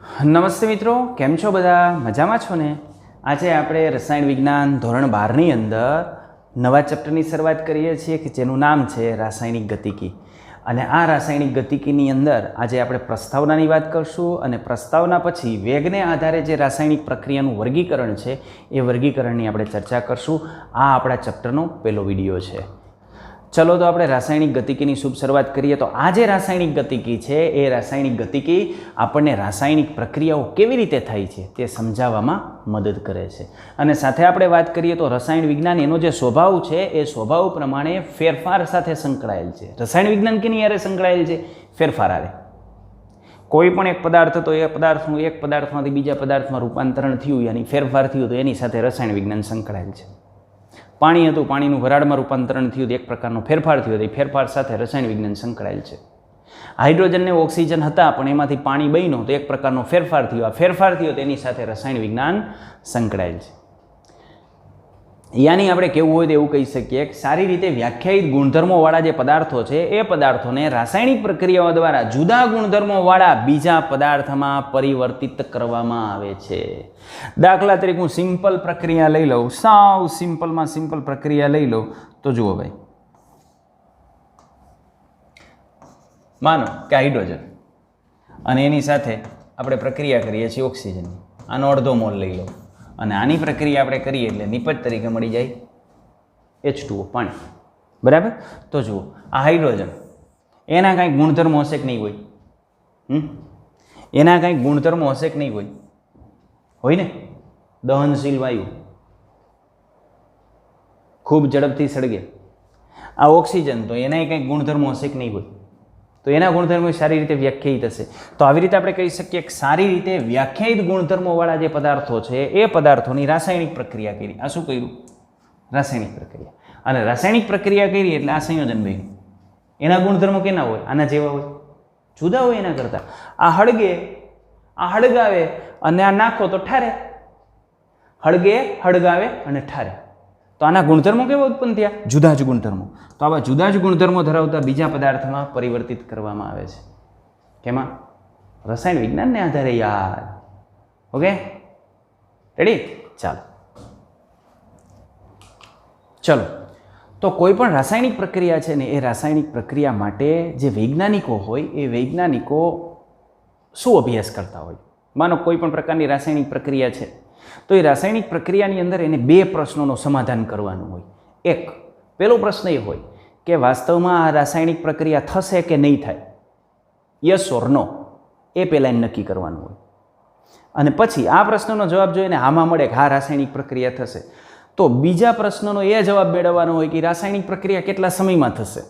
નમસ્તે મિત્રો, કેમ છો બધા? મજામાં છો ને? આજે આપણે રસાયણ વિજ્ઞાન ધોરણ 12 ની અંદર નવા ચેપ્ટરની શરૂઆત કરીએ છીએ કે જેનું નામ છે રાસાયણિક ગતિકી. અને આ રાસાયણિક ગતિકીની અંદર આજે આપણે પ્રસ્તાવનાની વાત કરશું અને પ્રસ્તાવના પછી વેગને આધારે જે રાસાયણિક પ્રક્રિયાનું વર્ગીકરણ છે એ વર્ગીકરણની આપણે ચર્ચા કરશું. આ આપણા ચેપ્ટરનો પહેલો વિડીયો છે. ચલો તો આપણે રાસાયણિક ગતિકીની શુભ શરૂઆત કરીએ. તો આ જે રાસાયણિક ગતિકી છે એ રાસાયણિક ગતિકી આપણને રાસાયણિક પ્રક્રિયાઓ કેવી રીતે થાય છે તે સમજાવવામાં મદદ કરે છે. અને સાથે આપણે વાત કરીએ તો રસાયણ વિજ્ઞાન એનો જે સ્વભાવ છે એ સ્વભાવ પ્રમાણે ફેરફાર સાથે સંકળાયેલ છે. રસાયણ વિજ્ઞાન કેની હારે સંકળાયેલ છે? ફેરફાર હારે. કોઈ પણ એક પદાર્થ હતો એ પદાર્થનું એક પદાર્થમાંથી બીજા પદાર્થમાં રૂપાંતરણ થયું, યાની ફેરફાર થયું, તો એની સાથે રસાયણ વિજ્ઞાન સંકળાયેલ છે. પાણી હતું, પાણીનું વરાળમાં રૂપાંતરણ થયું, તો એક પ્રકારનો ફેરફાર થયો, તો એ ફેરફાર સાથે રસાયણ વિજ્ઞાન સંકળાયેલ છે. હાઇડ્રોજન ને ઓક્સિજન હતા પણ એમાંથી પાણી બન્યું, તો એક પ્રકારનો ફેરફાર થયો. આ ફેરફાર થયો તેની સાથે રસાયણ વિજ્ઞાન સંકળાયેલ છે. યાની આપણે કેવું હોય તો એવું કહી શકીએ કે સારી રીતે વ્યાખ્યાયિત ગુણધર્મોવાળા જે પદાર્થો છે એ પદાર્થોને રાસાયણિક પ્રક્રિયાઓ દ્વારા જુદા ગુણધર્મોવાળા બીજા પદાર્થમાં પરિવર્તિત કરવામાં આવે છે. દાખલા તરીકે હું સિમ્પલ પ્રક્રિયા લઈ લઉં, સાવ સિમ્પલમાં સિમ્પલ પ્રક્રિયા લઈ લઉં તો જુઓ ભાઈ, માનો કે હાઇડ્રોજન અને એની સાથે આપણે પ્રક્રિયા કરીએ છીએ ઓક્સિજનની. આનો અડધો મોલ લઈ લો અને આની પ્રક્રિયા આપણે કરીએ એટલે નિપજ તરીકે મળી જાય H2O, પાણી. બરાબર? તો જુઓ, આ હાઇડ્રોજન, એના કાંઈક ગુણધર્મો હશે કે નહીં હોય? એના કાંઈક ગુણધર્મો હશે કે નહીં હોય? હોય ને? દહનશીલ વાયુ, ખૂબ ઝડપથી સળગે. આ ઓક્સિજન, તો એના કંઈક ગુણધર્મો હશે કે નહીં હોય? તો એના ગુણધર્મો સારી રીતે વ્યાખ્યાયિત હશે. તો આવી રીતે આપણે કહી શકીએ કે સારી રીતે વ્યાખ્યાયિત ગુણધર્મોવાળા જે પદાર્થો છે એ પદાર્થોની રાસાયણિક પ્રક્રિયા કરી. આ શું કર્યું? રાસાયણિક પ્રક્રિયા. અને રાસાયણિક પ્રક્રિયા કરી એટલે આ સંયોજન બન્યું. એના ગુણધર્મો કેના હોય? આના જેવા હોય? જુદા હોય એના કરતાં. આ હળગે, આ હળગાવે અને આ નાખો તો ઠારે. હળગે, હળગાવે અને ઠારે. તો આના ગુણધર્મો કેવા ઉત્પન્ન થયા? જુદા જ ગુણધર્મો. તો આવા જુદા જ ગુણધર્મો ધરાવતા બીજા પદાર્થમાં પરિવર્તિત કરવામાં આવે છે. કેમાં? રસાયણ વિજ્ઞાનને આધારે યાર. Okay, ready? ચલો, તો કોઈ પણ રાસાયણિક પ્રક્રિયા છે ને એ રાસાયણિક પ્રક્રિયા માટે જે વૈજ્ઞાનિકો હોય એ વૈજ્ઞાનિકો શું અભ્યાસ કરતા હોય? માનો કોઈ પણ પ્રકારની રાસાયણિક પ્રક્રિયા છે તો એ રાસાયણિક પ્રક્રિયાની અંદર એને બે પ્રશ્નોનું સમાધાન કરવાનું હોય. એક, પહેલો પ્રશ્ન એ હોય કે વાસ્તવમાં આ રાસાયણિક પ્રક્રિયા થશે કે નહીં થાય, યસ ઓર નો, એ પહેલાં એને નક્કી કરવાનું હોય. અને પછી આ પ્રશ્નનો જવાબ જોઈને આમાં મળે કે હા રાસાયણિક પ્રક્રિયા થશે, તો બીજા પ્રશ્નનો એ જવાબ મેળવવાનો હોય કે રાસાયણિક પ્રક્રિયા કેટલા સમયમાં થશે.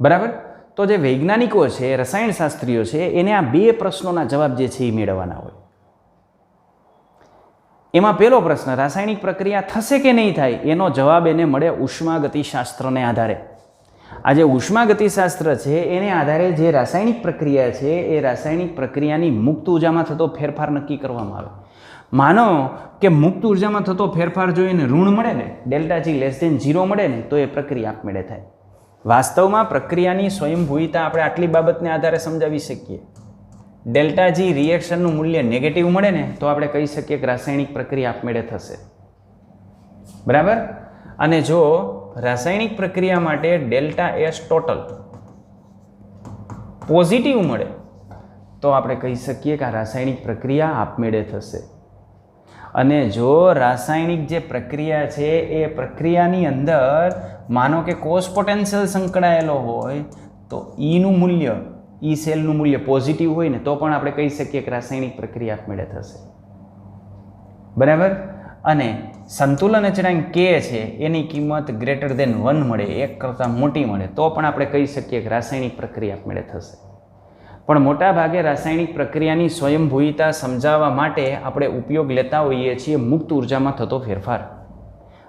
બરાબર? તો જે વૈજ્ઞાનિકો છે, રસાયણશાસ્ત્રીઓ છે, એને આ બે પ્રશ્નોના જવાબ જે છે એ મેળવવાના હોય. એમાં પહેલો પ્રશ્ન, રાસાયણિક પ્રક્રિયા થશે કે નહીં થાય, એનો જવાબ એને મળે ઉષ્માગતિશાસ્ત્રને આધારે. આ જે ઉષ્માગતિશાસ્ત્ર છે એને આધારે જે રાસાયણિક પ્રક્રિયા છે એ રાસાયણિક પ્રક્રિયાની મુક્ત ઉર્જામાં થતો ફેરફાર નક્કી કરવામાં આવે. માનો કે મુક્ત ઉર્જામાં થતો ફેરફાર જો એને ઋણ મળે ને, ΔG <0 મળે ને, તો એ પ્રક્રિયા આપમેળે થાય. વાસ્તવમાં પ્રક્રિયાની સ્વયંભૂયતા આપણે આટલી બાબતને આધારે સમજાવી શકીએ. ΔG રિએક્શનનું મૂલ્ય નેગેટિવ મળે ને તો આપણે કહી શકીએ કે રાસાયણિક પ્રક્રિયા આપમેળે થશે. બરાબર? અને જો રાસાયણિક પ્રક્રિયા માટે ΔS ટોટલ પોઝિટિવ મળે તો આપણે કહી શકીએ કે આ રાસાયણિક પ્રક્રિયા આપમેળે થશે. અને જો રાસાયણિક જે પ્રક્રિયા છે એ પ્રક્રિયાની અંદર માનો કે કોષ પોટેન્શિયલ સંકળાયેલો હોય તો ઈનું મૂલ્ય, ઈ સેલનું મૂલ્ય પોઝિટિવ હોય ને તો પણ આપણે કહી શકીએ કે રાસાયણિક પ્રક્રિયા આપમેળે થશે. બરાબર? અને સંતુલન અચળાંક K છે એની કિંમત >1 મળે, 1 કરતાં મોટી મળે, તો પણ આપણે કહી શકીએ કે રાસાયણિક પ્રક્રિયા આપમેળે થશે. પણ મોટા ભાગે રાસાયણિક પ્રક્રિયાની સ્વયંભૂયતા સમજાવવા માટે આપણે ઉપયોગ લેતા હોઈએ છીએ મુક્ત ઉર્જામાં થતો ફેરફાર.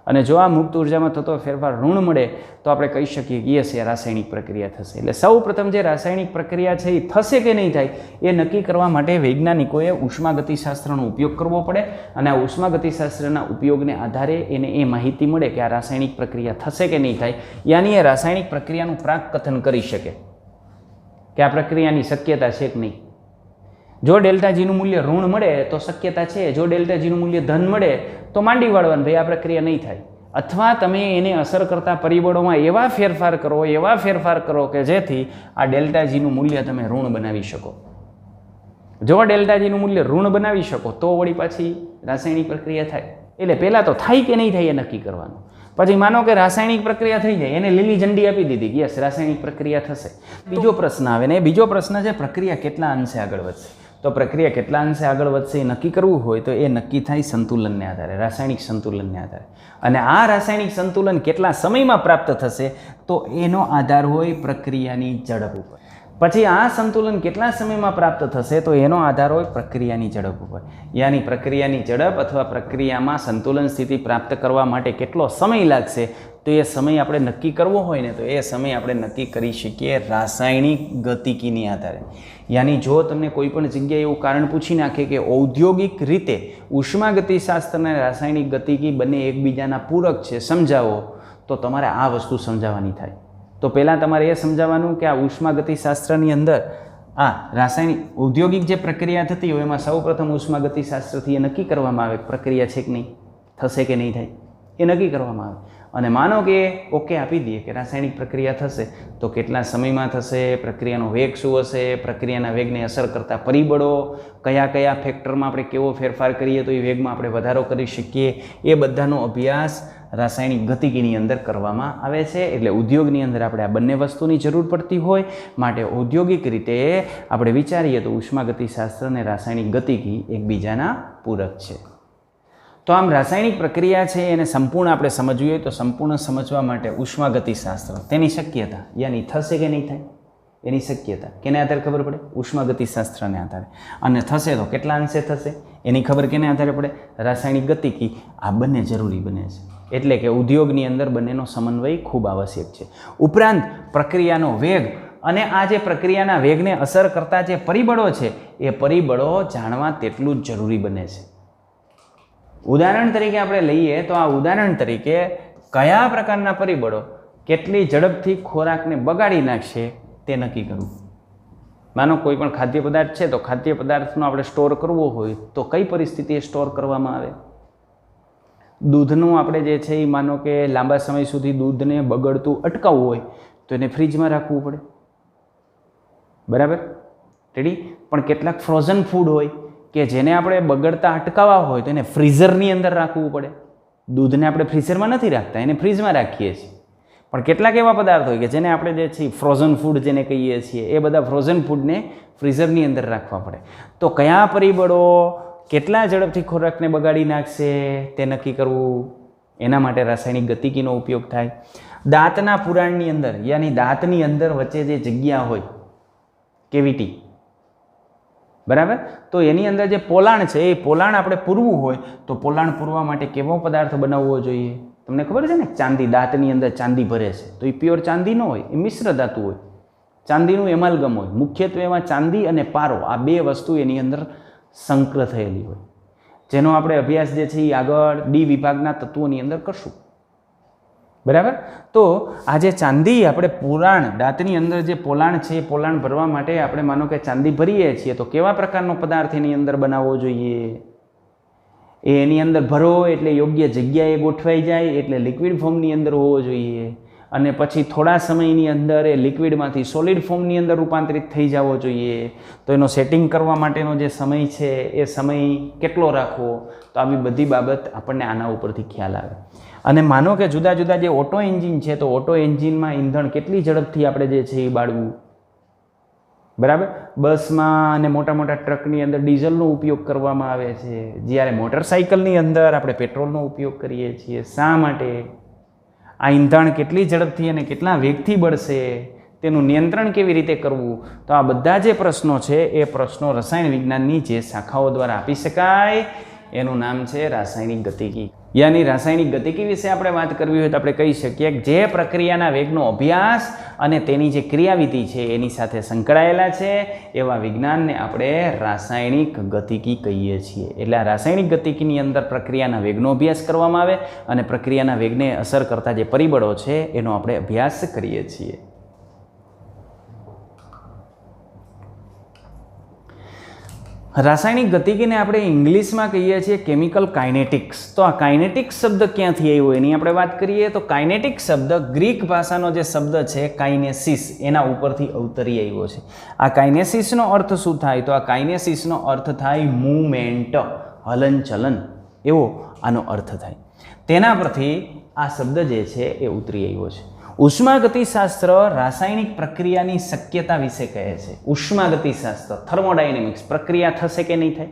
અને જો આ મુક્ત ઉર્જામાં થતો ફેરફાર ઋણ મળે તો આપણે કહી શકીએ કે યસ, એ રાસાયણિક પ્રક્રિયા થશે. એટલે સૌ પ્રથમ જે રાસાયણિક પ્રક્રિયા છે એ થશે કે નહીં થાય એ નક્કી કરવા માટે વૈજ્ઞાનિકોએ ઉષ્માગતિશાસ્ત્રનો ઉપયોગ કરવો પડે. અને આ ઉષ્માગતિશાસ્ત્રના ઉપયોગને આધારે એને એ માહિતી મળે કે આ રાસાયણિક પ્રક્રિયા થશે કે નહીં થાય, યાની એ રાસાયણિક પ્રક્રિયાનું પ્રાક કથન કરી શકે કે આ પ્રક્રિયાની શક્યતા છે કે નહીં. જો ડેલ્ટા જીનું મૂલ્ય ઋણ મળે તો શક્યતા છે, જો ડેલ્ટા જીનું મૂલ્ય ધન મળે તો માંડી વાળવાનું, ભાઈ આ પ્રક્રિયા નહીં થાય. અથવા તમે એને અસર કરતા પરિબળોમાં એવા ફેરફાર કરો કે જેથી આ ડેલ્ટા જીનું મૂલ્ય તમે ઋણ બનાવી શકો. જો ડેલ્ટા જીનું મૂલ્ય ઋણ બનાવી શકો તો વળી પાછી રાસાયણિક પ્રક્રિયા થાય. એટલે પહેલાં તો થાય કે નહીં થાય એ નક્કી કરવાનું. પછી માનો કે રાસાયણિક પ્રક્રિયા થઈ જાય, એને લીલી ઝંડી આપી દીધી કે યસ રાસાયણિક પ્રક્રિયા થશે. બીજો પ્રશ્ન આવે ને, બીજો પ્રશ્ન છે પ્રક્રિયા કેટલા અંશે આગળ વધશે. તો પ્રક્રિયા કેટલા અંશે આગળ વધશે એ નક્કી કરવું હોય તો એ નક્કી થાય સંતુલનને આધારે, રાસાયણિક સંતુલનને આધારે. અને આ રાસાયણિક સંતુલન કેટલા સમયમાં પ્રાપ્ત થશે તો એનો આધાર હોય પ્રક્રિયાની ઝડપ ઉપર. પછી આ સંતુલન કેટલા સમયમાં પ્રાપ્ત થશે તો એનો આધાર હોય પ્રક્રિયાની ઝડપ ઉપર. યાની પ્રક્રિયાની ઝડપ અથવા પ્રક્રિયામાં સંતુલન સ્થિતિ પ્રાપ્ત કરવા માટે કેટલો સમય લાગશે તો એ સમય આપણે નક્કી કરવો હોય ને તો એ સમય આપણે નક્કી કરી શકીએ રાસાયણિક ગતિકીની આધારે. યાની જો તમને કોઈ પણ જગ્યાએ એવું કારણ પૂછી નાખે કે ઔદ્યોગિક રીતે ઉષ્માગતિશાસ્ત્ર અને રાસાયણિક ગતિકી બંને એકબીજાના પૂરક છે, સમજાવો, તો તમારે આ વસ્તુ સમજાવવાની થાય. તો પહેલાં તમારે એ સમજાવવાનું કે આ ઉષ્માગતિશાસ્ત્રની અંદર આ રાસાયણિક ઔદ્યોગિક જે પ્રક્રિયા થતી હોય એમાં સૌપ્રથમ ઉષ્માગતિશાસ્ત્રથી એ નક્કી કરવામાં આવે પ્રક્રિયા છે કે નહીં, થશે કે નહીં થાય, એ નક્કી કરવામાં આવે. અને માનો કે ઓકે આપી દઈએ કે રાસાયણિક પ્રક્રિયા થશે તો કેટલા સમયમાં થશે, પ્રક્રિયાનો વેગ શું હશે, પ્રક્રિયાના વેગને અસર કરતા પરિબળો કયા ફેક્ટરમાં આપણે કેવો ફેરફાર કરીએ તો એ વેગમાં આપણે વધારો કરી શકીએ, એ બધાનો અભ્યાસ રાસાયણિક ગતિકીની અંદર કરવામાં આવે છે. એટલે ઉદ્યોગની અંદર આપણે આ બંને વસ્તુની જરૂર પડતી હોય માટે ઔદ્યોગિક રીતે આપણે વિચારીએ તો ઉષ્માગતિશાસ્ત્ર અને રાસાયણિક ગતિકી એકબીજાના પૂરક છે. તો આમ રાસાયણિક પ્રક્રિયા છે એને સંપૂર્ણ આપણે સમજવી હોય તો સંપૂર્ણ સમજવા માટે ઉષ્માગતિશાસ્ત્ર તેની શક્યતા યાની થશે કે નહીં થાય એની શક્યતા કેને આધારે ખબર પડે, ઉષ્માગતિશાસ્ત્રને આધારે. અને થશે તો કેટલા અંશે થશે એની ખબર કેને આધારે પડે, રાસાયણિક ગતિકી. આ બંને જરૂરી બને છે. એટલે કે ઉદ્યોગની અંદર બંનેનો સમન્વય ખૂબ આવશ્યક છે. ઉપરાંત પ્રક્રિયાનો વેગ અને આ જે પ્રક્રિયાના વેગને અસર કરતા જે પરિબળો છે એ પરિબળો જાણવા તેટલું જ જરૂરી બને છે. ઉદાહરણ તરીકે આપણે લઈએ તો આ ઉદાહરણ તરીકે કયા પ્રકારના પરિબળો કેટલી ઝડપથી ખોરાકને બગાડી નાખશે તે નક્કી કરવું. માનો કોઈ પણ ખાદ્ય પદાર્થ છે તો ખાદ્ય પદાર્થનો આપણે સ્ટોર કરવો હોય તો કઈ પરિસ્થિતિએ સ્ટોર કરવામાં આવે. દૂધનું આપણે જે છે એ માનો કે લાંબા સમય સુધી દૂધને બગડતું અટકાવવું હોય તો એને ફ્રીજમાં રાખવું પડે, બરાબર, રેડી. પણ કેટલાક ફ્રોઝન ફૂડ હોય કે જેને આપણે બગડતા અટકાવવા હોય તો એને ફ્રીઝરની અંદર રાખવું પડે. દૂધને આપણે ફ્રીઝરમાં નથી રાખતા, એને ફ્રીજમાં રાખીએ છીએ. પણ કેટલાક એવા પદાર્થ હોય કે જેને આપણે જે છે ફ્રોઝન ફૂડ જેને કહીએ છીએ એ બધા ફ્રોઝન ફૂડને ફ્રીઝરની અંદર રાખવા પડે. તો કયા પરિબળો કેટલા ઝડપથી ખોરાકને બગાડી નાખશે તે નક્કી કરવું, એના માટે રાસાયણિક ગતિકીનો ઉપયોગ થાય. દાંતના પુરાણની અંદર યાની દાંતની અંદર વચ્ચે જે જગ્યા હોય કેવિટી, બરાબર, તો એની અંદર જે પોલાણ છે એ પોલાણ આપણે પૂરવું હોય તો પોલાણ પૂરવા માટે કેવો પદાર્થ બનાવવો જોઈએ. તમને ખબર છે ને, ચાંદી, દાંતની અંદર ચાંદી ભરે છે તો એ પ્યોર ચાંદી ન હોય, એ મિશ્ર ધાતુ હોય, ચાંદીનું એમાલ્ગમ હોય. મુખ્યત્વે એમાં ચાંદી અને પારો આ બે વસ્તુ એની અંદર સંકર થયેલી હોય, જેનો આપણે અભ્યાસ જે છે એ આગળ ડી વિભાગના તત્વોની અંદર કરશું, બરાબર. તો આ જે ચાંદી આપણે પુરાણ દાંતની અંદર જે પોલાણ છે એ પોલાણ ભરવા માટે આપણે માનો કે ચાંદી ભરીએ છીએ તો કેવા પ્રકારનો પદાર્થ એની અંદર બનાવવો જોઈએ. એની અંદર ભરો એટલે યોગ્ય જગ્યાએ ગોઠવાઈ જાય એટલે લિક્વિડ ફોર્મની અંદર હોવો જોઈએ. અને પછી થોડા સમયની અંદર એ લિક્વિડમાંથી સોલિડ ફોર્મની અંદર રૂપાંતરિત થઈ જવો જોઈએ. તો એનો સેટિંગ કરવા માટેનો જે સમય છે એ સમય કેટલો રાખવો, તો આવી બધી બાબત આપણને આના ઉપરથી ખ્યાલ આવે. અને માનો કે જુદા જુદા જે ઓટો એન્જિન છે તો ઓટો એન્જિનમાં ઈંધણ કેટલી ઝડપથી આપણે જે છે એ બાળવું, બરાબર. બસમાં અને મોટા મોટા ટ્રકની અંદર ડીઝલનો ઉપયોગ કરવામાં આવે છે, જ્યારે મોટરસાઇકલની અંદર આપણે પેટ્રોલનો ઉપયોગ કરીએ છીએ. શા માટે? આ ઈંધણ કેટલી ઝડપથી અને કેટલા વેગથી બળશે, તેનું નિયંત્રણ કેવી રીતે કરવું. તો આ બધા જે પ્રશ્નો છે એ પ્રશ્નો રસાયણ વિજ્ઞાનની જે શાખાઓ દ્વારા આપી શકાય એનું નામ છે રાસાયણિક ગતિકી. યાની રાસાયણિક ગતિકી વિશે આપણે વાત કરવી હોય તો આપણે કહી શકીએ કે જે પ્રક્રિયાના વેગનો અભ્યાસ અને તેની જે ક્રિયાવિધિ છે એની સાથે સંકળાયેલા છે એવા વિજ્ઞાનને આપણે રાસાયણિક ગતિકી કહીએ છીએ. એટલે આ રાસાયણિક ગતિકીની અંદર પ્રક્રિયાના વેગનો અભ્યાસ કરવામાં આવે અને પ્રક્રિયાના વેગને અસર કરતા જે પરિબળો છે એનો આપણે અભ્યાસ કરીએ છીએ. રાસાયણિક ગતિકીને આપણે ઇંગ્લિશમાં કહીએ છીએ કેમિકલ કાઇનેટિક્સ. તો આ કાઇનેટિક્સ શબ્દ ક્યાંથી આવ્યો એની આપણે વાત કરીએ તો કાઇનેટિક શબ્દ ગ્રીક ભાષાનો જે શબ્દ છે કાઇનેસિસ એના ઉપરથી અવતરી આવ્યો છે. આ કાઇનેસિસનો અર્થ શું થાય તો આ કાઇનેસિસનો અર્થ થાય મૂવમેન્ટ, હલનચલન, એવો આનો અર્થ થાય. તેના પરથી આ શબ્દ જે છે એ ઉતરી આવ્યો છે. ઉષ્માગતિશાસ્ત્ર રાસાયણિક પ્રક્રિયાની શક્યતા વિશે કહે છે. ઉષ્માગતિશાસ્ત્ર, થર્મોડાયનેમિક્સ, પ્રક્રિયા થશે કે નહીં થાય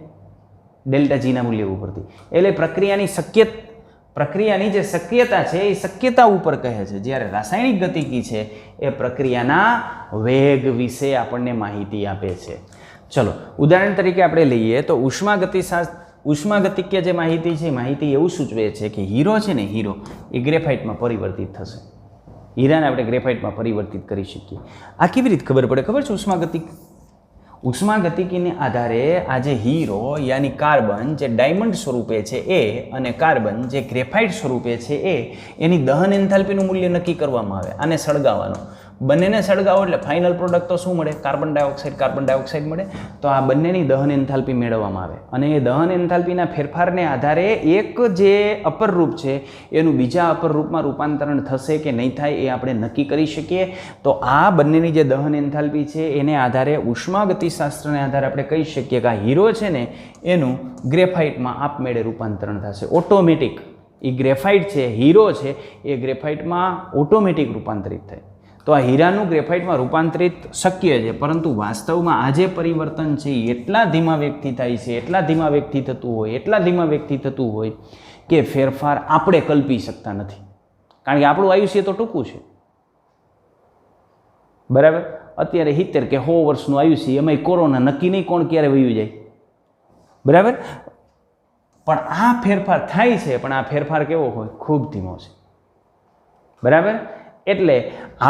ડેલ્ટા જીના મૂલ્ય ઉપરથી, એટલે પ્રક્રિયાની જે શક્યતા છે એ શક્યતા ઉપર કહે છે. જ્યારે રાસાયણિક ગતિકી છે એ પ્રક્રિયાના વેગ વિશે આપણને માહિતી આપે છે. ચલો ઉદાહરણ તરીકે આપણે લઈએ તો ઉષ્માગતિકીય જે માહિતી છે માહિતી એવું સૂચવે છે કે હીરો છે ને, હીરો એ ગ્રેફાઇટમાં પરિવર્તિત થશે. હીરાને આપણે ગ્રેફાઇટમાં પરિવર્તિત કરી શકીએ. આ કેવી રીતે ખબર પડે ખબર છે? ઉષ્માગતિકીને આધારે આ જે હીરો યાની કાર્બન જે ડાયમંડ સ્વરૂપે છે એ અને કાર્બન જે ગ્રેફાઇટ સ્વરૂપે છે એની દહન એન્થાલ્પીનું મૂલ્ય નક્કી કરવામાં આવે. આને સળગાવવાનો, બંનેને સળગાવો એટલે ફાઇનલ પ્રોડક્ટ તો શું મળે? કાર્બન ડાયોક્સાઇડ મળે. તો આ બંનેની દહન એન્થાલ્પી મેળવવામાં આવે અને એ દહન એન્થાલ્પીના ફેરફારને આધારે એક જે અપર રૂપ છે એનું બીજા અપર રૂપમાં રૂપાંતરણ થશે કે નહીં થાય એ આપણે નક્કી કરી શકીએ. તો આ બંનેની જે દહન એન્થાલ્પી છે એને આધારે ઉષ્માગતિશાસ્ત્રને આધારે આપણે કહી શકીએ કે આ હીરો છે ને એનું ગ્રેફાઇટમાં આપમેળે રૂપાંતરણ થશે, ઓટોમેટિક. એ ગ્રેફાઇટ છે, હીરો છે, એ ગ્રેફાઇટમાં ઓટોમેટિક રૂપાંતરિત થાય. તો આ હીરાનું ગ્રેફાઇટમાં રૂપાંતરિત શક્ય છે, પરંતુ વાસ્તવમાં આ જે પરિવર્તન છે એ એટલા ધીમા વેગથી થાય છે, એટલા ધીમા વેગથી થતું હોય કે ફેરફાર આપણે કલ્પી શકતા નથી. કારણ કે આપણું આયુષ્ય તો ટૂંકું છે, બરાબર. અત્યારે 70 કે 100 વર્ષનું આયુષ્ય, એમાંય કોરોના, નક્કી નહીં કોણ ક્યારે વયું જાય, બરાબર. પણ આ ફેરફાર થાય છે, પણ આ ફેરફાર કેવો હોય? ખૂબ ધીમો છે, બરાબર. એટલે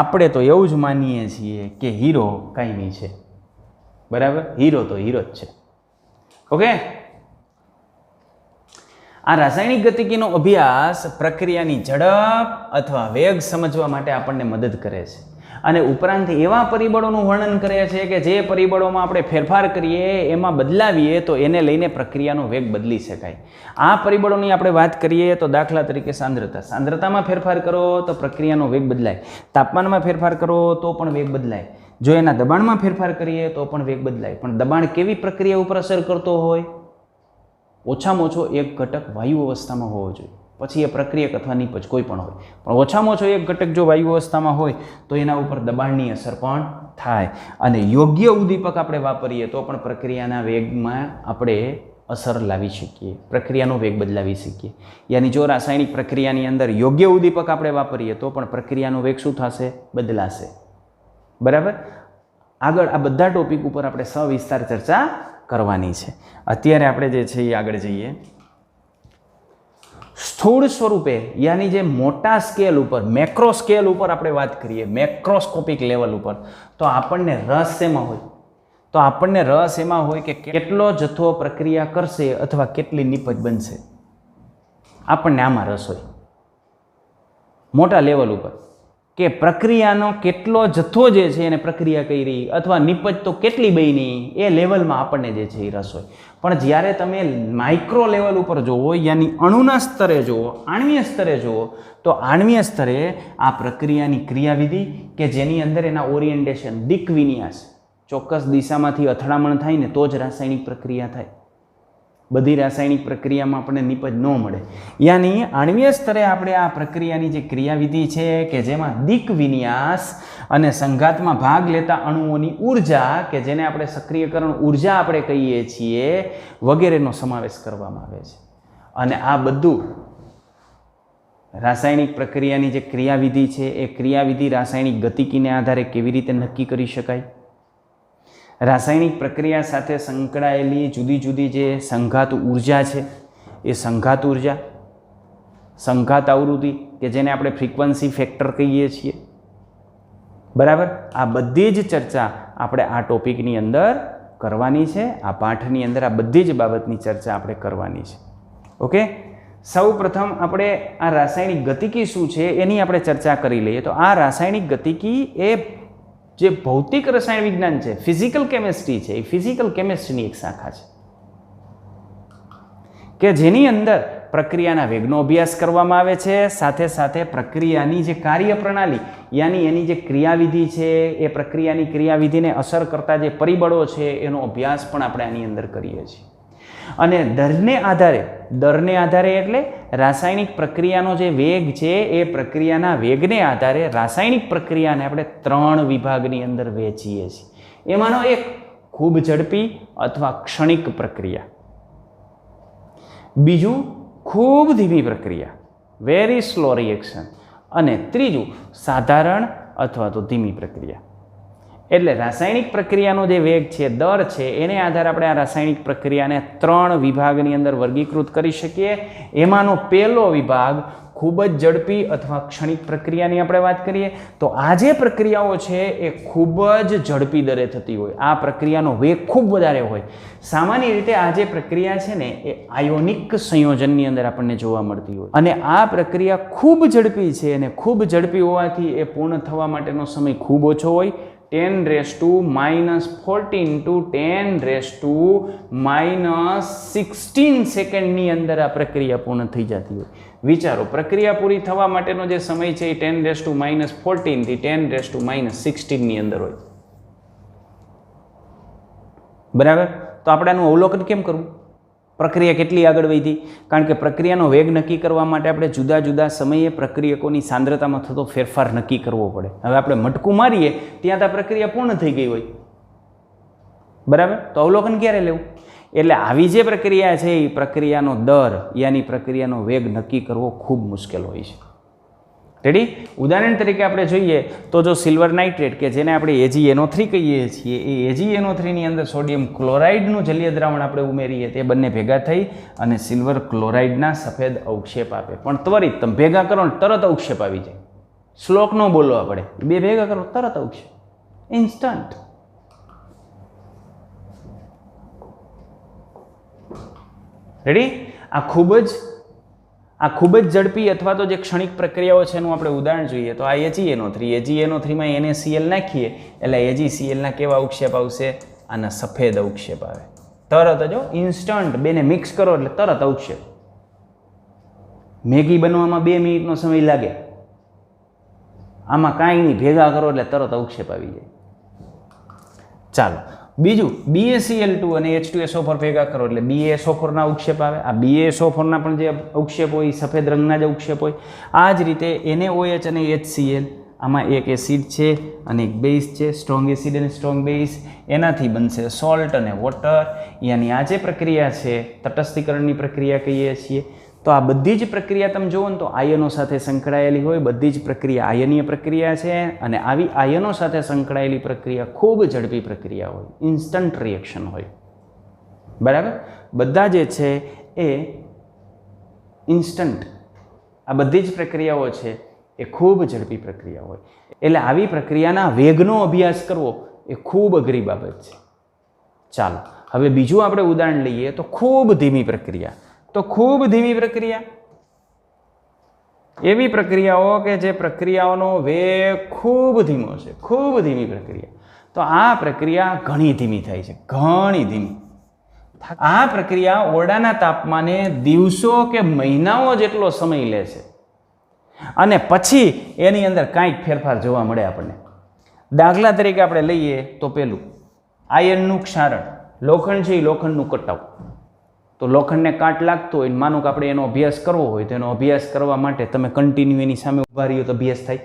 આપણે તો એવું જ માનીએ છીએ કે હીરો કાયમી છે, બરાબર. હીરો તો હીરો જ છે. ઓકે. આ રાસાયણિક ગતિકીનો અભ્યાસ પ્રક્રિયાની ઝડપ અથવા વેગ સમજવા માટે આપણને મદદ કરે છે અને ઉપરાંત એવા પરિબળોનું વર્ણન કરે છે કે જે પરિબળોમાં આપણે ફેરફાર કરીએ, એમાં બદલાવીએ તો એને લઈને પ્રક્રિયાનો વેગ બદલી શકાય. આ પરિબળોની આપણે વાત કરીએ તો દાખલા તરીકે સાંદ્રતામાં ફેરફાર કરો તો પ્રક્રિયાનો વેગ બદલાય, તાપમાનમાં ફેરફાર કરો તો પણ વેગ બદલાય, જો એના દબાણમાં ફેરફાર કરીએ તો પણ વેગ બદલાય. પણ દબાણ કેવી પ્રક્રિયા ઉપર અસર કરતો હોય? ઓછામાં ઓછો એક ઘટક વાયુ અવસ્થામાં હોવો જોઈએ, પછી એ પ્રક્રિયક અથવા નિપજ કોઈ પણ હોય, પણ ઓછામાં ઓછો એક ઘટક જો વાયુ અવસ્થામાં હોય તો એના ઉપર દબાણની અસર પણ થાય. અને યોગ્ય ઉદ્દીપક આપણે વાપરીએ તો પણ પ્રક્રિયાના વેગમાં આપણે અસર લાવી શકીએ, પ્રક્રિયાનો વેગ બદલાવી શકીએ. યાની જો રાસાયણિક પ્રક્રિયાની અંદર યોગ્ય ઉદ્દીપક આપણે વાપરીએ તો પણ પ્રક્રિયાનો વેગ શું થશે? બદલાશે, બરાબર. આગળ આ બધા ટોપિક ઉપર આપણે સવિસ્તાર ચર્ચા કરવાની છે. અત્યારે આપણે જે છે એ આગળ જઈએ. સ્થૂળ સ્વરૂપે યાની જે મોટા સ્કેલ ઉપર, મેક્રો સ્કેલ ઉપર આપણે વાત કરીએ, મેક્રોસ્કોપિક લેવલ ઉપર, તો આપણને રસ શેમાં હોય? તો આપણને રસ એમાં હોય કે કેટલો જથ્થો પ્રક્રિયા કરશે અથવા કેટલી નિપજ બનશે. આપણને આમાં રસ હોય મોટા લેવલ ઉપર, કે પ્રક્રિયાનો કેટલો જથ્થો જે છે એને પ્રક્રિયા કરી અથવા નિપજ તો કેટલી બની, એ લેવલમાં આપણને જે છે એ રસ હોય. પણ જ્યારે તમે માઇક્રો લેવલ ઉપર જુઓ, યાની અણુના સ્તરે જુઓ, આણ્વીય સ્તરે જુઓ, તો આણ્વીય સ્તરે આ પ્રક્રિયાની ક્રિયાવિધિ કે જેની અંદર એના ઓરિએન્ટેશન, દિક વિન્યાસ, ચોક્કસ દિશામાંથી અથડામણ થાય ને તો જ રાસાયણિક પ્રક્રિયા થાય. બધી રાસાયણિક પ્રક્રિયામાં આપણને નિપજ ન મળે. યાની આણ્વીય સ્તરે આપણે આ પ્રક્રિયાની જે ક્રિયાવિધિ છે કે જેમાં દિક વિન્યાસ અને સંઘાતમાં ભાગ લેતા અણુઓની ઉર્જા કે જેને આપણે સક્રિયકરણ ઉર્જા આપણે કહીએ છીએ વગેરેનો સમાવેશ કરવામાં આવે છે. અને આ બધું રાસાયણિક પ્રક્રિયાની જે ક્રિયાવિધિ છે એ ક્રિયાવિધિ રાસાયણિક ગતિકીને આધારે કેવી રીતે નક્કી કરી શકાય? રાસાયણિક પ્રક્રિયા સાથે સંકળાયેલી જુદી જુદી જે સંઘાત ઉર્જા છે એ સંઘાત ઉર્જા, સંઘાત આવૃત્તિ કે જેને આપણે ફ્રીક્વન્સી ફેક્ટર કહીએ છીએ, બરાબર. આ બધી જ ચર્ચા આપણે આ ટોપિકની અંદર કરવાની છે. આ પાઠની અંદર આ બધી જ બાબતની ચર્ચા આપણે કરવાની છે. ઓકે. સૌ પ્રથમ આપણે આ રાસાયણિક ગતિકી શું છે એની આપણે ચર્ચા કરી લઈએ. તો આ રાસાયણિક ગતિકી એ જે ભૌતિક રસાયણ વિજ્ઞાન છે, ફિઝિકલ કેમેસ્ટ્રી છે, એ ફિઝિકલ કેમેસ્ટ્રીની એક શાખા છે. કે જેની અંદર પ્રક્રિયાના વેગનો અભ્યાસ કરવામાં આવે છે, સાથે સાથે પ્રક્રિયાની જે કાર્યપ્રણાલી યાની એની જે ક્રિયાવિધિ છે એ પ્રક્રિયાની ક્રિયાવિધિને અસર કરતા જે પરિબળો છે એનો અભ્યાસ પણ આપણે આની અંદર કરીએ છીએ. અને દરને આધારે એટલે રાસાયણિક પ્રક્રિયાનો જે વેગ છે એ પ્રક્રિયાના વેગને આધારે રાસાયણિક પ્રક્રિયાને આપણે 3 વિભાગની અંદર વહેંચીએ છીએ. એમાંનો એક ખૂબ ઝડપી અથવા ક્ષણિક પ્રક્રિયા, બીજું ખૂબ ધીમી પ્રક્રિયા વેરી સ્લો રિએક્શન, અને ત્રીજું સાધારણ અથવા તો ધીમી પ્રક્રિયા. એટલે રાસાયણિક પ્રક્રિયાનો જે વેગ છે, દર છે, એને આધારે આપણે આ રાસાયણિક પ્રક્રિયાને 3 વિભાગની અંદર વર્ગીકૃત કરી શકીએ. એમાંનો પહેલો વિભાગ ખૂબ જ ઝડપી અથવા ક્ષણિક પ્રક્રિયાની આપણે વાત કરીએ તો આ જે પ્રક્રિયાઓ છે એ ખૂબ જ ઝડપી દરે થતી હોય, આ પ્રક્રિયાનો વેગ ખૂબ વધારે હોય. સામાન્ય રીતે આ જે પ્રક્રિયા છે ને એ આયોનિક સંયોજનની અંદર આપણને જોવા મળતી હોય, અને આ પ્રક્રિયા ખૂબ ઝડપી છે, અને ખૂબ ઝડપી હોવાથી એ પૂર્ણ થવા માટેનો સમય ખૂબ ઓછો હોય. 10⁻⁻14 to 10⁻⁻16 સેકન્ડની અંદર આ પ્રક્રિયા પૂર્ણ થઈ જતી હોય. વિચારો, પ્રક્રિયા પૂરી થવા માટેનો જે સમય છે એ 10⁻14 થી 10⁻16ની અંદર હોય. બરાબર? તો આપણે આનું અવલોકન કેમ કરવું? પ્રક્રિયા કેટલી આગળ વધી? કારણ કે પ્રક્રિયાનો વેગ નક્કી કરવા માટે આપણે જુદા જુદા સમયે પ્રક્રિયકોની સાંદ્રતામાં થતો ફેરફાર નક્કી કરવો પડે. હવે આપણે મટકું મારીએ ત્યાં તો પ્રક્રિયા પૂર્ણ થઈ ગઈ હોય. બરાબર? તો અવલોકન ક્યારે લેવું? એટલે આવી જે પ્રક્રિયા છે એ પ્રક્રિયાનો દર યાની પ્રક્રિયાનો વેગ નક્કી કરવો ખૂબ મુશ્કેલ હોય છે. રેડી? ઉદાહરણ તરીકે આપણે જોઈએ તો જો સિલ્વર નાઇટ્રેટ કે જેને આપણે AgNO3 કહીએ છીએ, એ AgNO3ની અંદર સોડિયમ ક્લોરાઇડનું જલીય દ્રાવણ આપણે ઉમેરીએ, તે બંને ભેગા થઈ અને સિલ્વર ક્લોરાઇડના સફેદ અવક્ષેપ આપે. પણ ત્વરિત તમે ભેગા કરો ને તરત અવક્ષેપ આવી જાય. શ્લોક ન બોલવા પડે, બે ભેગા કરો તરત અવક્ષેપ, ઇન્સ્ટન્ટ. રેડી? આ ખૂબ જ ઝડપી અથવા તો જે ક્ષણિક પ્રક્રિયાઓ છે એનું આપણે ઉદાહરણ જોઈએ તો આ AgNO3માં NaCl નાખીએ એટલે AgClના કેવા અવક્ષેપ આવશે? આના સફેદ અવક્ષેપ આવે. તરત જ ઇન્સ્ટન્ટ, બેને મિક્સ કરો એટલે તરત અવક્ષેપ. મેગી બનવામાં 2 મિનિટનો સમય લાગે, આમાં કાંઈ નહીં, ભેગા કરો એટલે તરત અવક્ષેપ આવી જાય. ચાલો બીજું, BaCl2 અને H2SO4 ભેગા કરો એટલે BaSO4ના અવક્ષેપ આવે. આ BaSO4ના પણ જે અવક્ષેપ હોય એ સફેદ રંગના જ અવક્ષેપ હોય. આ જ રીતે NaOH અને HCl, આમાં એક એસિડ છે અને એક બેઝ છે, સ્ટ્રોંગ એસિડ અને સ્ટ્રોંગ બેઝ, એનાથી બનશે સોલ્ટ અને વોટર. યાની આ જે પ્રક્રિયા છે તટસ્થીકરણની પ્રક્રિયા કહીએ છીએ. તો આ બધી જ પ્રક્રિયા તમે જુઓ ને તો આયનો સાથે સંકળાયેલી હોય. બધી જ પ્રક્રિયા આયનીય પ્રક્રિયા છે, અને આવી આયનો સાથે સંકળાયેલી પ્રક્રિયા ખૂબ ઝડપી પ્રક્રિયા હોય, ઇન્સ્ટન્ટ રિએક્શન હોય. બરાબર? બધા જે છે એ ઇન્સ્ટન્ટ, આ બધી જ પ્રક્રિયાઓ છે એ ખૂબ ઝડપી પ્રક્રિયા હોય. એટલે આવી પ્રક્રિયાના વેગનો અભ્યાસ કરવો એ ખૂબ અઘરી બાબત છે. ચાલો હવે બીજું આપણે ઉદાહરણ લઈએ તો ખૂબ ધીમી પ્રક્રિયા. તો ખૂબ ધીમી પ્રક્રિયા એવી પ્રક્રિયાઓ કે જે પ્રક્રિયાઓનો વેગ ખૂબ ધીમો છે, ખૂબ ધીમી પ્રક્રિયા. તો આ પ્રક્રિયા ઘણી ધીમી થાય છે, ઘણી ધીમી. આ પ્રક્રિયા ઓરડાના તાપમાને દિવસો કે મહિનાઓ જેટલો સમય લે છે, અને પછી એની અંદર કાંઈક ફેરફાર જોવા મળે આપણને. દાખલા તરીકે આપણે લઈએ તો પેલું આયનનું ક્ષારણ, લોખંડ છે એ લોખંડનું કટાવ. તો લોખંડને કાટ લાગતો હોય, માનો કે આપણે એનો અભ્યાસ કરવો હોય તો એનો અભ્યાસ કરવા માટે તમે કન્ટિન્યુ એની સામે ઉભા રહ્યો તો અભ્યાસ થાય?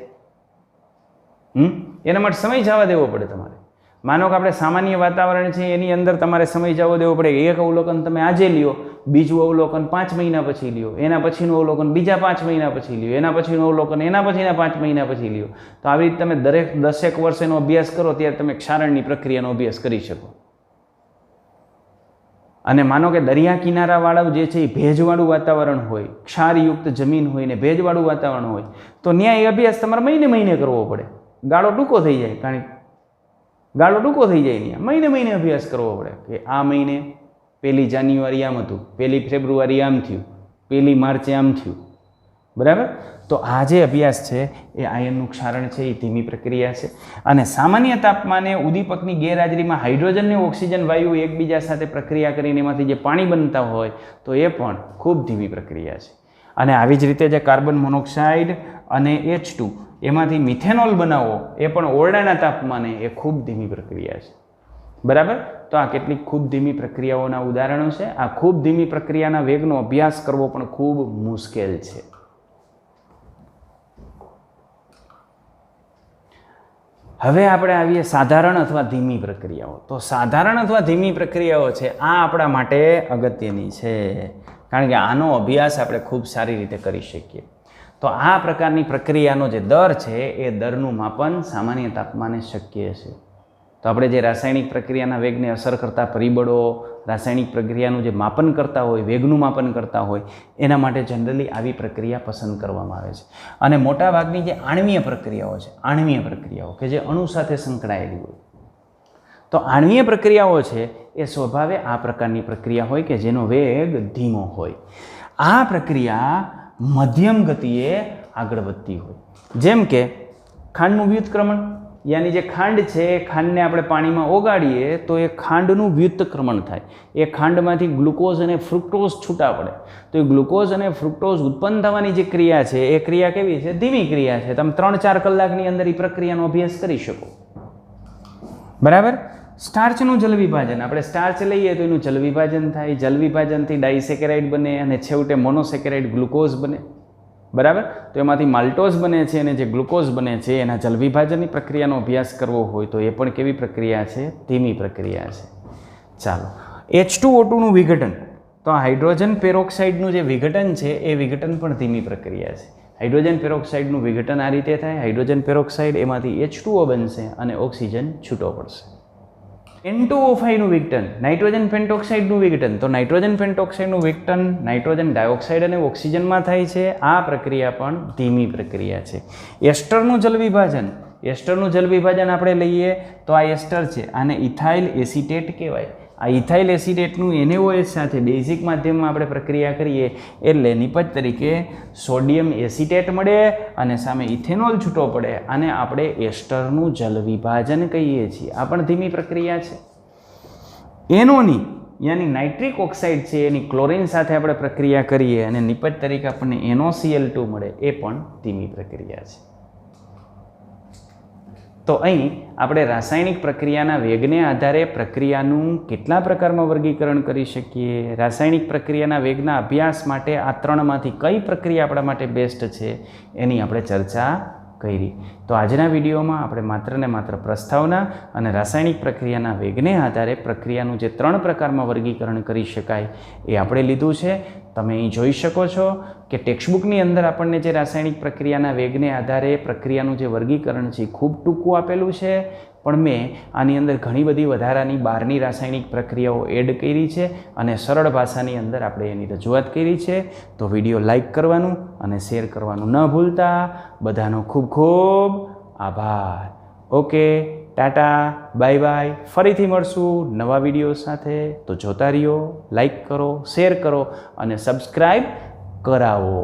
એના માટે સમય જવા દેવો પડે તમારે. માનો કે આપણે સામાન્ય વાતાવરણ છે એની અંદર તમારે સમય જવો દેવો પડે. એક અવલોકન તમે આજે લ્યો, બીજું અવલોકન 5 મહિના પછી લ્યો, એના પછીનું અવલોકન બીજા 5 મહિના પછી લ્યો, એના પછીનું અવલોકન એના પછીના 5 મહિના પછી લ્યો. તો આવી રીતે તમે દરેક 10 વર્ષેનો અભ્યાસ કરો ત્યારે તમે ક્ષારણની પ્રક્રિયાનો અભ્યાસ કરી શકો. અને માનો કે દરિયા કિનારાવાળું જે છે એ ભેજવાળું વાતાવરણ હોય, ક્ષારયુક્ત જમીન હોય ને ભેજવાળું વાતાવરણ હોય, તો ત્યાં એ અભ્યાસ તમારે મહિને કરવો પડે. ગાળો ટૂંકો થઈ જાય, કારણ ગાળો ટૂંકો થઈ જાય ત્યાં મહિને અભ્યાસ કરવો પડે કે આ મહિને 1 જાન્યુઆરી આમ હતું, 1 ફેબ્રુઆરી આમ થયું, 1 માર્ચે આમ થયું, બરાબર. તો આ જે અભ્યાસ છે એ આયનનું ક્ષારણ છે એ ધીમી પ્રક્રિયા છે. અને સામાન્ય તાપમાને ઉદ્દીપકની ગેરહાજરીમાં હાઇડ્રોજન અને ઓક્સિજન વાયુ એકબીજા સાથે પ્રક્રિયા કરીને એમાંથી જે પાણી બનતા હોય તો એ પણ ખૂબ ધીમી પ્રક્રિયા છે. અને આવી જ રીતે જે કાર્બન મોનોક્સાઇડ અને H2 એમાંથી મિથેનોલ બનાવવો એ પણ ઓરડાના તાપમાને એ ખૂબ ધીમી પ્રક્રિયા છે. બરાબર. તો આ કેટલીક ખૂબ ધીમી પ્રક્રિયાઓના ઉદાહરણો છે. આ ખૂબ ધીમી પ્રક્રિયાના વેગનો અભ્યાસ કરવો પણ ખૂબ મુશ્કેલ છે. હવે આપણે આવીએ સાધારણ અથવા ધીમી પ્રક્રિયાઓ. તો સાધારણ અથવા ધીમી પ્રક્રિયાઓ છે આ આપણા માટે અગત્યની છે, કારણ કે આનો અભ્યાસ આપણે ખૂબ સારી રીતે કરી શકીએ. તો આ પ્રકારની પ્રક્રિયાનો જે દર છે એ દરનું માપન સામાન્ય તાપમાને શક્ય છે. તો આપણે જે રાસાયણિક પ્રક્રિયાના વેગને અસર કરતા પરિબળો, રાસાયણિક પ્રક્રિયાનું જે માપન કરતા હોય, વેગનું માપન કરતા હોય, એના માટે જનરલી આવી પ્રક્રિયા પસંદ કરવામાં આવે છે. અને મોટાભાગની જે આણ્વીય પ્રક્રિયાઓ કે જે અણુ સાથે સંકળાયેલી હોય, તો આણ્વીય પ્રક્રિયાઓ છે એ સ્વભાવે આ પ્રકારની પ્રક્રિયા હોય કે જેનો વેગ ધીમો હોય. આ પ્રક્રિયા મધ્યમ ગતિએ આગળ વધતી હોય. જેમ કે ખાંડનું વ્યુત્ક્રમણ, યાની જે ખાંડ છે એ ખાંડને આપણે પાણીમાં ઓગાળીએ તો એ ખાંડનું વ્યુત્ક્રમણ થાય. એ ખાંડમાંથી ગ્લુકોઝ અને ફ્રુક્ટોઝ છૂટા પડે. તો એ ગ્લુકોઝ અને ફ્રુક્ટોઝ ઉત્પન્ન થવાની જે ક્રિયા છે એ ક્રિયા કેવી છે? ધીમી ક્રિયા છે. તમે 3-4 કલાકની અંદર એ પ્રક્રિયાનો અભ્યાસ કરી શકો. બરાબર. સ્ટાર્ચનું જલ વિભાજન, આપણે સ્ટાર્ચ લઈએ તો એનું જલ વિભાજન થાય. જલ વિભાજનથી ડાયસેકેરાઇડ બને અને છેવટે મોનોસેકેરાઇડ ગ્લુકોઝ બને. બરાબર. તો એમાંથી માલ્ટોઝ બને છે અને જે ગ્લુકોઝ બને છે એના જલ વિભાજનની પ્રક્રિયાનો અભ્યાસ કરવો હોય તો એ પણ કેવી પ્રક્રિયા છે? ધીમી પ્રક્રિયા છે. ચાલો, H2O2નું વિઘટન. તો આ હાઇડ્રોજન પેરોક્સાઇડનું જે વિઘટન છે એ વિઘટન પણ ધીમી પ્રક્રિયા છે. હાઇડ્રોજન પેરોક્સાઇડનું વિઘટન આ રીતે થાય. હાઇડ્રોજન પેરોક્સાઇડ એમાંથી H2O બનશે અને ઓક્સિજન છૂટો પડશે. N2O5નું વિઘટન, નાઇટ્રોજન પેન્ટોક્સાઇડનું વિઘટન. તો નાઇટ્રોજન પેન્ટોક્સાઇડનું વિઘટન નાઇટ્રોજન ડાયોક્સાઇડ અને ઓક્સિજનમાં થાય છે. આ પ્રક્રિયા પણ ધીમી પ્રક્રિયા છે. એસ્ટરનું જલ વિભાજન, એસ્ટરનું જલ વિભાજન આપણે લઈએ તો આ એસ્ટર છે, આને ઇથાઇલ એસિટેટ કહેવાય. આ ઇથાઇલ એસિટેટનું NaOH સાથે બેઝિક માધ્યમમાં આપણે પ્રક્રિયા કરીએ એટલે નિપજ તરીકે સોડિયમ એસિટેટ મળે અને સામે ઇથેનોલ છૂટો પડે. અને આપણે એસ્ટરનું જલ વિભાજન કહીએ છીએ. આ પણ ધીમી પ્રક્રિયા છે. એનોની યાની નાઇટ્રિક ઓક્સાઇડ છે એની ક્લોરિન સાથે આપણે પ્રક્રિયા કરીએ અને નિપજ તરીકે આપણને NaCl2 મળે. એ પણ ધીમી પ્રક્રિયા છે. તો અહીં આપણે રાસાયણિક પ્રક્રિયાના વેગને આધારે પ્રક્રિયાનું કેટલા પ્રકારમાં વર્ગીકરણ કરી શકીએ, રાસાયણિક પ્રક્રિયાના વેગના અભ્યાસ માટે આ 3માંથી કઈ પ્રક્રિયા આપણા માટે બેસ્ટ છે એની આપણે ચર્ચા કરી. તો આજના વિડીયોમાં આપણે માત્ર ને માત્ર પ્રસ્તાવના અને રાસાયણિક પ્રક્રિયાના વેગને આધારે પ્રક્રિયાનું જે 3 પ્રકારમાં વર્ગીકરણ કરી શકાય એ આપણે લીધું છે. તમે અહીં જોઈ શકો છો કે ટેક્સ્ટબુકની અંદર આપણને જે રાસાયણિક પ્રક્રિયાના વેગને આધારે પ્રક્રિયાનું જે વર્ગીકરણ છે એ ખૂબ ટૂંકું આપેલું છે, પણ મેં આની અંદર ઘણી બધી વધારાની બહારની રાસાયણિક પ્રક્રિયાઓ એડ કરી છે અને સરળ ભાષાની અંદર આપણે એની રજૂઆત કરી છે. તો વિડીયો લાઈક કરવાનું અને શેર કરવાનું ન ભૂલતા. બધાનો ખૂબ ખૂબ આભાર. Okay, Tata, bye bye. ફરીથી મળશું નવા વિડીયો સાથે. તો જોતા રહ્યો, લાઈક કરો, શેર કરો અને સબસ્ક્રાઈબ કરાવો.